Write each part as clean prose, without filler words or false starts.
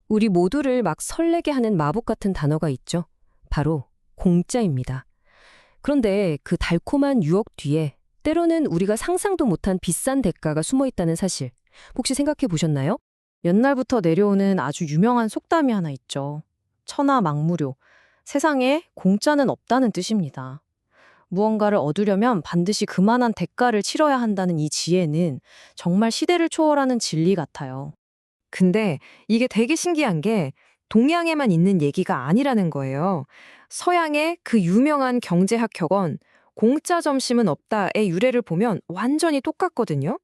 우리 모두를 막 설레게 하는 마법 같은 단어가 있죠. 바로 공짜입니다. 그런데 그 달콤한 유혹 뒤에 때로는 우리가 상상도 못한 비싼 대가가 숨어 있다는 사실, 혹시 생각해 보셨나요? 옛날부터 내려오는 아주 유명한 속담이 하나 있죠. 천하망무료. 세상에 공짜는 없다는 뜻입니다. 무언가를 얻으려면 반드시 그만한 대가를 치러야 한다는 이 지혜는 정말 시대를 초월하는 진리 같아요. 근데 이게 되게 신기한 게 동양에만 있는 얘기가 아니라는 거예요. 서양의 그 유명한 경제학 격언 공짜 점심은 없다의 유래를 보면 완전히 똑같거든요.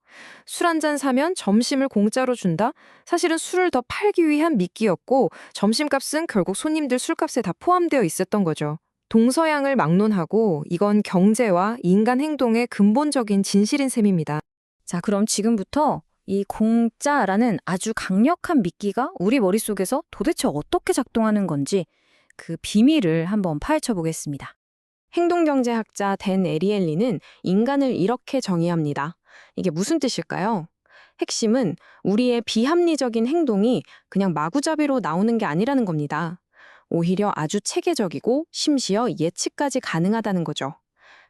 술 한 잔 사면 점심을 공짜로 준다? 사실은 술을 더 팔기 위한 미끼였고 점심값은 결국 손님들 술값에 다 포함되어 있었던 거죠. 동서양을 막론하고 이건 경제와 인간 행동의 근본적인 진실인 셈입니다. 자, 그럼 지금부터 이 공짜라는 아주 강력한 미끼가 우리 머릿속에서 도대체 어떻게 작동하는 건지 그 비밀을 한번 파헤쳐 보겠습니다. 행동경제학자 댄 에리엘리는 인간을 이렇게 정의합니다. 이게 무슨 뜻일까요? 핵심은 우리의 비합리적인 행동이 그냥 마구잡이로 나오는 게 아니라는 겁니다. 오히려 아주 체계적이고 심지어 예측까지 가능하다는 거죠.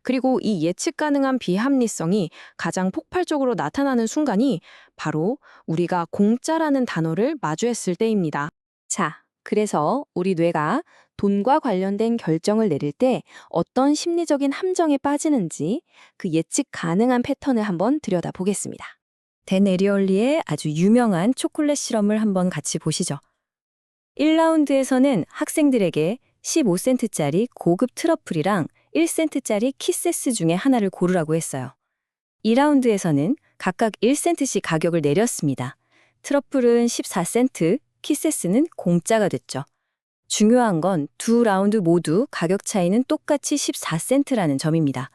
그리고 이 예측 가능한 비합리성이 가장 폭발적으로 나타나는 순간이 바로 우리가 공짜라는 단어를 마주했을 때입니다. 자, 그래서 우리 뇌가 돈과 관련된 결정을 내릴 때 어떤 심리적인 함정에 빠지는지 그 예측 가능한 패턴을 한번 들여다보겠습니다. 댄 에리얼리의 아주 유명한 초콜릿 실험을 한번 같이 보시죠. 1라운드에서는 학생들에게 15센트짜리 고급 트러플이랑 1센트짜리 키세스 중에 하나를 고르라고 했어요. 2라운드에서는 각각 1센트씩 가격을 내렸습니다. 트러플은 14센트, 키세스는 공짜가 됐죠. 중요한 건 두 라운드 모두 가격 차이는 똑같이 14센트라는 점입니다.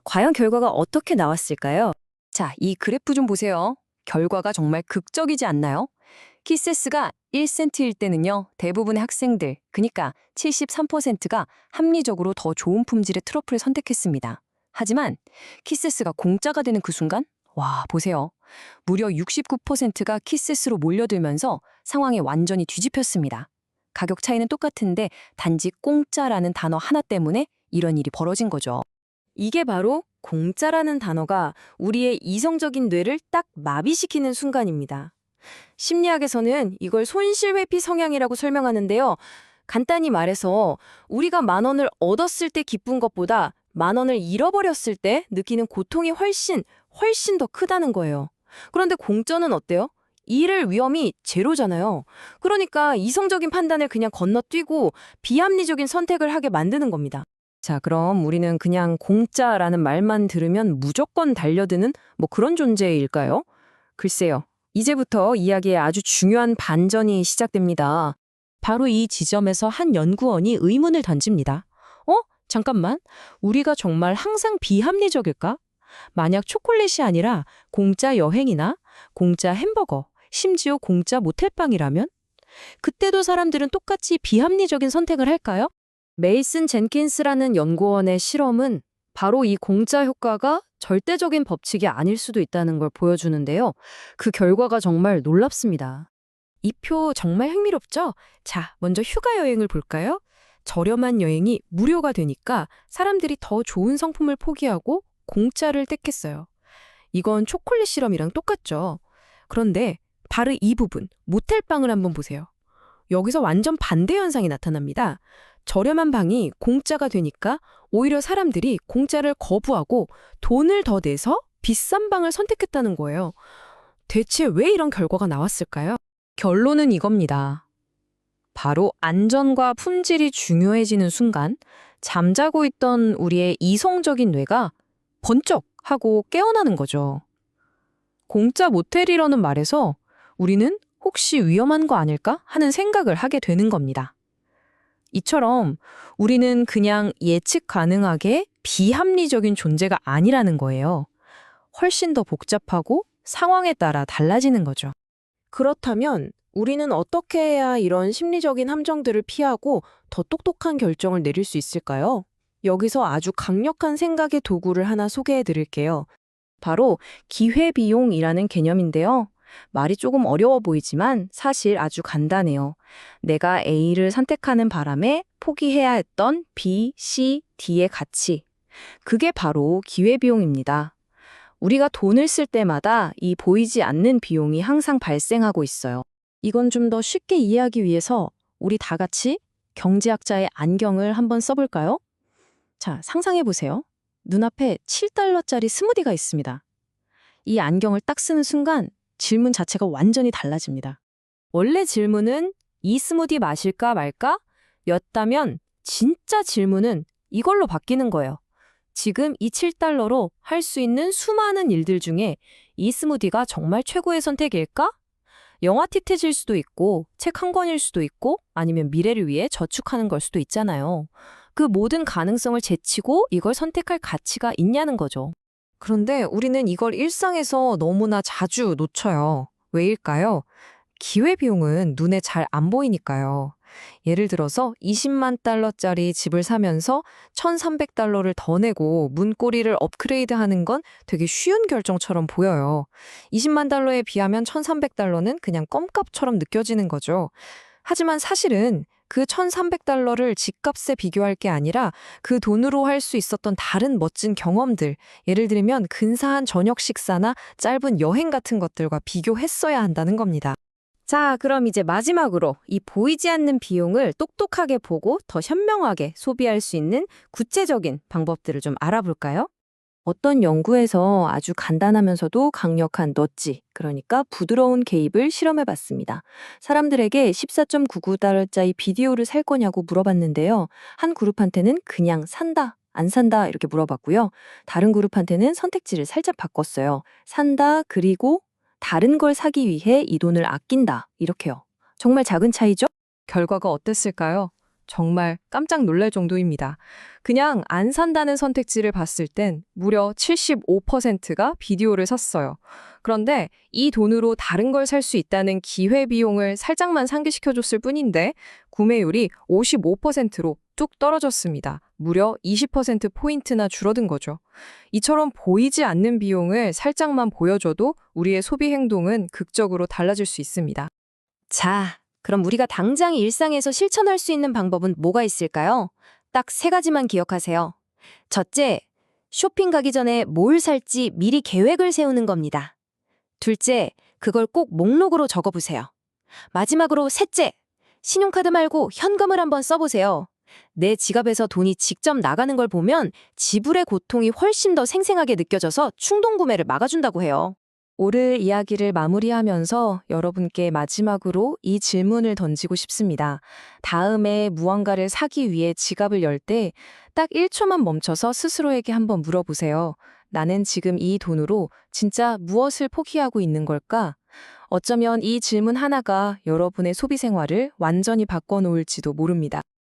과연 결과가 어떻게 나왔을까요? 자, 이 그래프 좀 보세요. 결과가 정말 극적이지 않나요? 키세스가 1센트일 때는요, 대부분의 학생들, 그니까 73%가 합리적으로 더 좋은 품질의 트러플을 선택했습니다. 하지만 키세스가 공짜가 되는 그 순간, 와, 보세요. 무려 69%가 키세스로 몰려들면서 상황이 완전히 뒤집혔습니다. 가격 차이는 똑같은데 단지 공짜라는 단어 하나 때문에 이런 일이 벌어진 거죠. 이게 바로 공짜라는 단어가 우리의 이성적인 뇌를 딱 마비시키는 순간입니다. 심리학에서는 이걸 손실회피 성향이라고 설명하는데요. 간단히 말해서 우리가 10,000원을 얻었을 때 기쁜 것보다 10,000원을 잃어버렸을 때 느끼는 고통이 훨씬 더 크다는 거예요. 그런데 공짜는 어때요? 잃을 위험이 제로잖아요. 그러니까 이성적인 판단을 그냥 건너뛰고 비합리적인 선택을 하게 만드는 겁니다. 자, 그럼 우리는 그냥 공짜라는 말만 들으면 무조건 달려드는 그런 존재일까요? 글쎄요. 이제부터 이야기의 아주 중요한 반전이 시작됩니다. 바로 이 지점에서 한 연구원이 의문을 던집니다. 잠깐만. 우리가 정말 항상 비합리적일까? 만약 초콜릿이 아니라 공짜 여행이나 공짜 햄버거, 심지어 공짜 모텔방이라면? 그때도 사람들은 똑같이 비합리적인 선택을 할까요? 메이슨 젠킨스라는 연구원의 실험은 바로 이 공짜 효과가 절대적인 법칙이 아닐 수도 있다는 걸 보여주는데요. 그 결과가 정말 놀랍습니다. 이 표 정말 흥미롭죠? 자, 먼저 휴가 여행을 볼까요? 저렴한 여행이 무료가 되니까 사람들이 더 좋은 상품을 포기하고 공짜를 택했어요. 이건 초콜릿 실험이랑 똑같죠. 그런데 바로 이 부분, 모텔방을 한번 보세요. 여기서 완전 반대 현상이 나타납니다. 저렴한 방이 공짜가 되니까 오히려 사람들이 공짜를 거부하고 돈을 더 내서 비싼 방을 선택했다는 거예요. 대체 왜 이런 결과가 나왔을까요? 결론은 이겁니다. 바로 안전과 품질이 중요해지는 순간 잠자고 있던 우리의 이성적인 뇌가 번쩍 하고 깨어나는 거죠. 공짜 모텔이라는 말에서 우리는 혹시 위험한 거 아닐까 하는 생각을 하게 되는 겁니다. 이처럼 우리는 그냥 예측 가능하게 비합리적인 존재가 아니라는 거예요. 훨씬 더 복잡하고 상황에 따라 달라지는 거죠. 그렇다면 우리는 어떻게 해야 이런 심리적인 함정들을 피하고 더 똑똑한 결정을 내릴 수 있을까요? 여기서 아주 강력한 생각의 도구를 하나 소개해 드릴게요. 바로 기회비용이라는 개념인데요. 말이 조금 어려워 보이지만 사실 아주 간단해요. 내가 A를 선택하는 바람에 포기해야 했던 B, C, D의 가치. 그게 바로 기회비용입니다. 우리가 돈을 쓸 때마다 이 보이지 않는 비용이 항상 발생하고 있어요. 이건 좀 더 쉽게 이해하기 위해서 우리 다 같이 경제학자의 안경을 한번 써볼까요? 자, 상상해 보세요. 눈앞에 7달러짜리 스무디가 있습니다. 이 안경을 딱 쓰는 순간 질문 자체가 완전히 달라집니다. 원래 질문은 이 스무디 마실까 말까? 였다면 진짜 질문은 이걸로 바뀌는 거예요. 지금 이 7달러로 할 수 있는 수많은 일들 중에 이 스무디가 정말 최고의 선택일까? 영화 티켓일 수도 있고 책 한 권일 수도 있고 아니면 미래를 위해 저축하는 걸 수도 있잖아요. 그 모든 가능성을 제치고 이걸 선택할 가치가 있냐는 거죠. 그런데 우리는 이걸 일상에서 너무나 자주 놓쳐요. 왜일까요? 기회비용은 눈에 잘 안 보이니까요. 예를 들어서 20만 달러짜리 집을 사면서 1,300달러를 더 내고 문고리를 업그레이드 하는 건 되게 쉬운 결정처럼 보여요. 20만 달러에 비하면 1,300달러는 그냥 껌값처럼 느껴지는 거죠. 하지만 사실은 그 1,300달러를 집값에 비교할 게 아니라 그 돈으로 할 수 있었던 다른 멋진 경험들, 예를 들면 근사한 저녁 식사나 짧은 여행 같은 것들과 비교했어야 한다는 겁니다. 자, 그럼 이제 마지막으로 이 보이지 않는 비용을 똑똑하게 보고 더 현명하게 소비할 수 있는 구체적인 방법들을 좀 알아볼까요? 어떤 연구에서 아주 간단하면서도 강력한 넛지, 그러니까 부드러운 개입을 실험해 봤습니다. 사람들에게 14.99달러짜리 비디오를 살 거냐고 물어봤는데요. 한 그룹한테는 그냥 산다, 안 산다 이렇게 물어봤고요. 다른 그룹한테는 선택지를 살짝 바꿨어요. 산다, 그리고 다른 걸 사기 위해 이 돈을 아낀다, 이렇게요. 정말 작은 차이죠? 결과가 어땠을까요? 정말 깜짝 놀랄 정도입니다. 그냥 안 산다는 선택지를 봤을 땐 무려 75%가 비디오를 샀어요. 그런데 이 돈으로 다른 걸 살 수 있다는 기회비용을 살짝만 상기시켜줬을 뿐인데 구매율이 55%로 뚝 떨어졌습니다. 무려 20%포인트나 줄어든 거죠. 이처럼 보이지 않는 비용을 살짝만 보여줘도 우리의 소비 행동은 극적으로 달라질 수 있습니다. 자, 그럼 우리가 당장 일상에서 실천할 수 있는 방법은 뭐가 있을까요? 딱 3가지만 기억하세요. 첫째, 쇼핑 가기 전에 뭘 살지 미리 계획을 세우는 겁니다. 둘째, 그걸 꼭 목록으로 적어보세요. 마지막으로 셋째, 신용카드 말고 현금을 한번 써보세요. 내 지갑에서 돈이 직접 나가는 걸 보면 지불의 고통이 훨씬 더 생생하게 느껴져서 충동 구매를 막아준다고 해요. 오늘 이야기를 마무리하면서 여러분께 마지막으로 이 질문을 던지고 싶습니다. 다음에 무언가를 사기 위해 지갑을 열 때 딱 1초만 멈춰서 스스로에게 한번 물어보세요. 나는 지금 이 돈으로 진짜 무엇을 포기하고 있는 걸까? 어쩌면 이 질문 하나가 여러분의 소비 생활을 완전히 바꿔놓을지도 모릅니다.